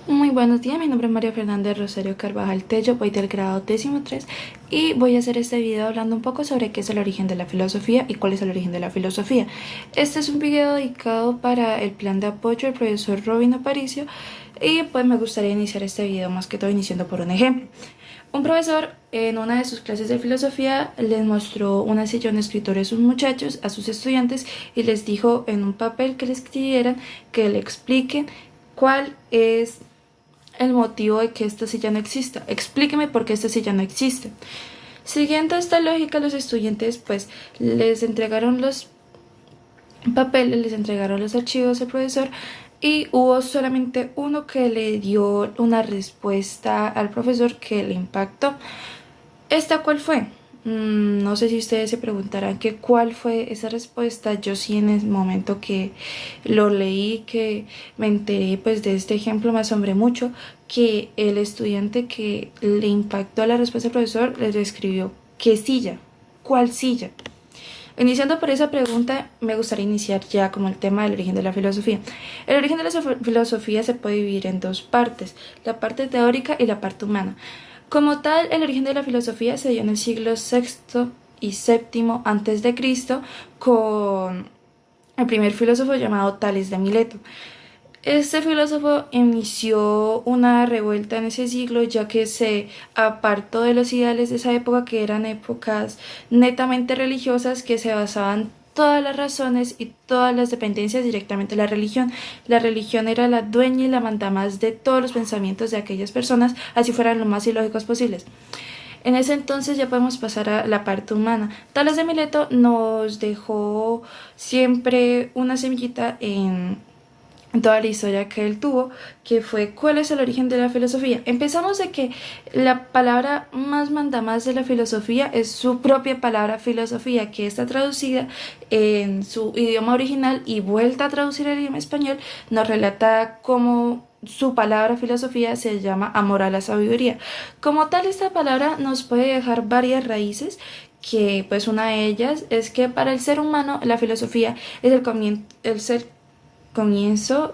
Muy buenos días, mi nombre es María Fernández Rosario Carvajal Tello, voy del grado 13 y voy a hacer este video hablando un poco sobre qué es el origen de la filosofía y cuál es el origen de la filosofía. Este es un video dedicado para el plan de apoyo del profesor Robin Aparicio y pues me gustaría iniciar este video más que todo iniciando por un ejemplo. Un profesor en una de sus clases de filosofía les mostró una silla, un escritorio a sus muchachos, a sus estudiantes, y les dijo en un papel que le escribieran, que le expliquen cuál es el motivo de que esta silla no exista. Explíqueme por qué esta silla no existe. Siguiendo esta lógica, los estudiantes pues les entregaron los papeles, les entregaron los archivos al profesor y hubo solamente uno que le dio una respuesta al profesor que le impactó. ¿Esta cuál fue? No sé si ustedes se preguntarán que cuál fue esa respuesta. Yo sí, en el momento que lo leí, que me enteré pues de este ejemplo, me asombré mucho que el estudiante que le impactó la respuesta al profesor le escribió ¿qué silla? ¿Cuál silla? Iniciando por esa pregunta, me gustaría iniciar ya como el tema del origen de la filosofía. El origen de la filosofía se puede dividir en dos partes, la parte teórica y la parte humana. Como tal, el origen de la filosofía se dio en el siglo VI y VII antes de Cristo con el primer filósofo llamado Tales de Mileto. Este filósofo inició una revuelta en ese siglo, ya que se apartó de los ideales de esa época, que eran épocas netamente religiosas, que se basaban todas las razones y todas las dependencias directamente de la religión. La religión era la dueña y la mandamás de todos los pensamientos de aquellas personas, así fueran lo más ilógicos posibles. En ese entonces ya podemos pasar a la parte humana. Tales de Mileto nos dejó siempre una semillita en toda la historia que él tuvo, que fue cuál es el origen de la filosofía. Empezamos de que la palabra más mandamás de la filosofía es su propia palabra filosofía, que está traducida en su idioma original y vuelta a traducir al idioma español, nos relata cómo su palabra filosofía se llama amor a la sabiduría. Como tal, esta palabra nos puede dejar varias raíces, que pues una de ellas es que para el ser humano la filosofía es el comienzo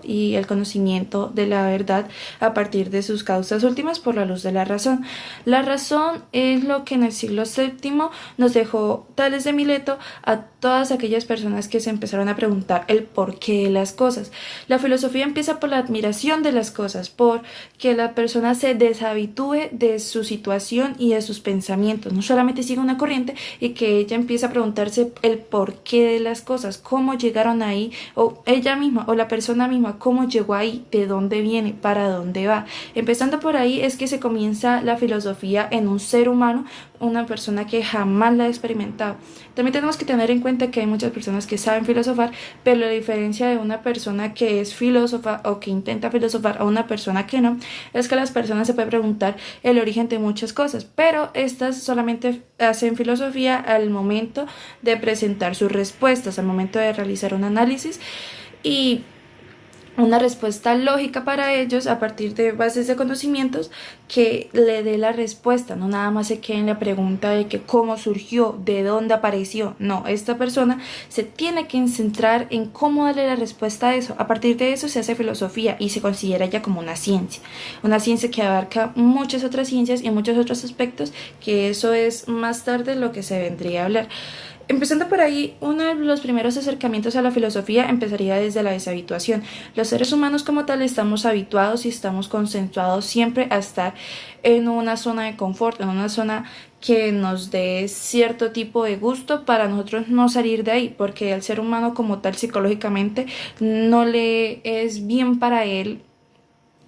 y el conocimiento de la verdad a partir de sus causas últimas por la luz de la razón. La razón es lo que en el siglo VII nos dejó Tales de Mileto a todas aquellas personas que se empezaron a preguntar el porqué de las cosas. La filosofía empieza por la admiración de las cosas, por que la persona se deshabitúe de su situación y de sus pensamientos, no solamente siga una corriente, y que ella empiece a preguntarse el porqué de las cosas, cómo llegaron ahí, o ella misma o la persona misma, cómo llegó ahí, de dónde viene, para dónde va. Empezando por ahí es que se comienza la filosofía en un ser humano, una persona que jamás la ha experimentado. También tenemos que tener en cuenta que hay muchas personas que saben filosofar, pero la diferencia de una persona que es filósofa o que intenta filosofar a una persona que no, es que las personas se pueden preguntar el origen de muchas cosas, pero estas solamente hacen filosofía al momento de presentar sus respuestas, al momento de realizar un análisis y una respuesta lógica para ellos a partir de bases de conocimientos que le dé la respuesta, no nada más se quede en la pregunta de que cómo surgió, de dónde apareció. No, esta persona se tiene que centrar en cómo darle la respuesta a eso. A partir de eso se hace filosofía y se considera ya como una ciencia que abarca muchas otras ciencias y muchos otros aspectos, que eso es más tarde lo que se vendría a hablar. Empezando por ahí, uno de los primeros acercamientos a la filosofía empezaría desde la deshabituación. Los seres humanos como tal estamos habituados y estamos concentrados siempre a estar en una zona de confort, en una zona que nos dé cierto tipo de gusto para nosotros no salir de ahí, porque el ser humano como tal psicológicamente no le es bien para él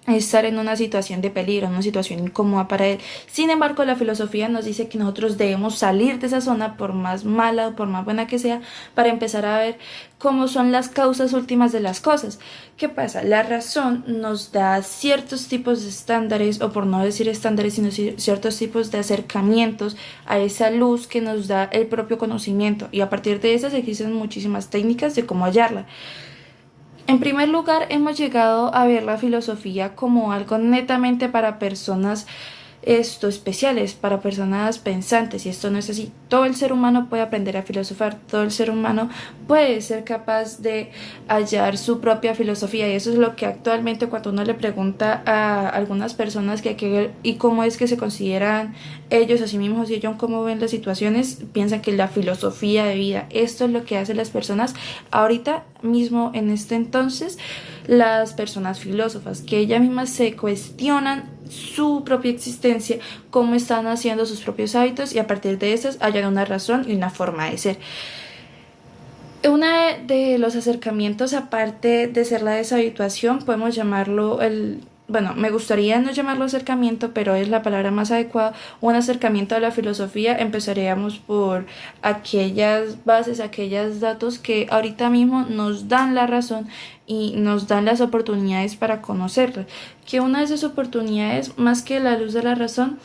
estar en una situación de peligro, en una situación incómoda para él. Sin embargo, la filosofía nos dice que nosotros debemos salir de esa zona, por más mala o por más buena que sea, para empezar a ver cómo son las causas últimas de las cosas. ¿Qué pasa? La razón nos da ciertos tipos de estándares, o por no decir estándares, sino ciertos tipos de acercamientos a esa luz que nos da el propio conocimiento, y a partir de esas existen muchísimas técnicas de cómo hallarla. En primer lugar, hemos llegado a ver la filosofía como algo netamente para personas especiales para personas pensantes, y esto no es así. Todo el ser humano puede aprender a filosofar, todo el ser humano puede ser capaz de hallar su propia filosofía, y eso es lo que actualmente, cuando uno le pregunta a algunas personas y cómo es que se consideran ellos a sí mismos y ellos cómo ven las situaciones, piensan que la filosofía de vida, esto es lo que hacen las personas ahorita mismo, en este entonces, las personas filósofas, que ellas mismas se cuestionan su propia existencia, cómo están haciendo sus propios hábitos, y a partir de esas hallan una razón y una forma de ser. Uno de los acercamientos, aparte de ser la deshabituación, podemos llamarlo bueno, me gustaría no llamarlo acercamiento, pero es la palabra más adecuada, un acercamiento a la filosofía. Empezaríamos por aquellas bases, aquellos datos que ahorita mismo nos dan la razón y nos dan las oportunidades para conocerla. Que una de esas oportunidades, más que la luz de la razón,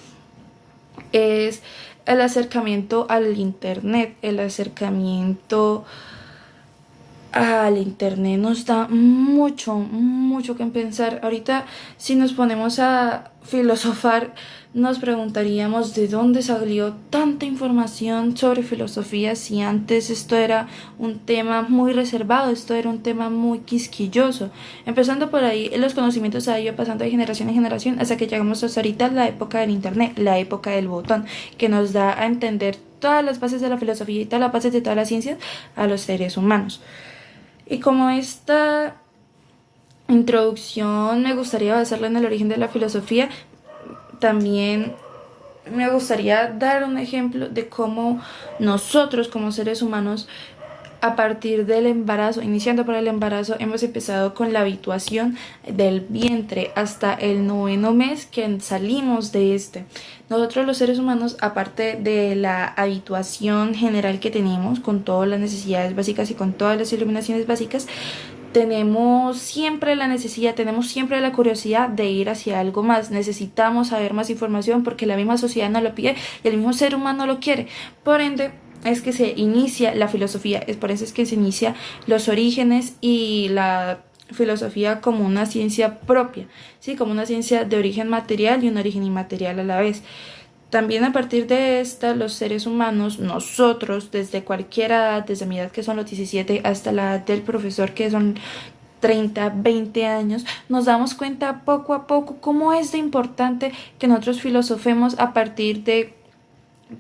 es el acercamiento al internet, el acercamiento al internet nos da mucho que pensar. Ahorita, si nos ponemos a filosofar, nos preguntaríamos de dónde salió tanta información sobre filosofía, si antes esto era un tema muy reservado, esto era un tema muy quisquilloso. Empezando por ahí, los conocimientos han ido pasando de generación en generación hasta que llegamos hasta ahorita la época del internet, la época del botón, que nos da a entender todas las bases de la filosofía y todas las bases de todas las ciencias a los seres humanos. Y como esta introducción me gustaría basarla en el origen de la filosofía, también me gustaría dar un ejemplo de cómo nosotros como seres humanos, a partir del embarazo, iniciando por el embarazo, hemos empezado con la habituación del vientre hasta el 9º mes que salimos de este. Nosotros los seres humanos, aparte de la habituación general que tenemos con todas las necesidades básicas y con todas las iluminaciones básicas, tenemos siempre la necesidad, tenemos siempre la curiosidad de ir hacia algo más. Necesitamos saber más información porque la misma sociedad nos lo pide y el mismo ser humano lo quiere. Por ende, es que se inicia la filosofía, es por eso es que se inicia los orígenes y la filosofía como una ciencia propia, ¿sí? Como una ciencia de origen material y un origen inmaterial a la vez. También a partir de esta, los seres humanos, nosotros, desde cualquier edad, desde mi edad que son los 17 hasta la edad del profesor que son 30, 20 años, nos damos cuenta poco a poco cómo es de importante que nosotros filosofemos a partir de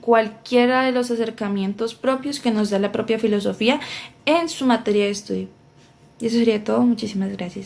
cualquiera de los acercamientos propios que nos da la propia filosofía en su materia de estudio. Y eso sería todo. Muchísimas gracias.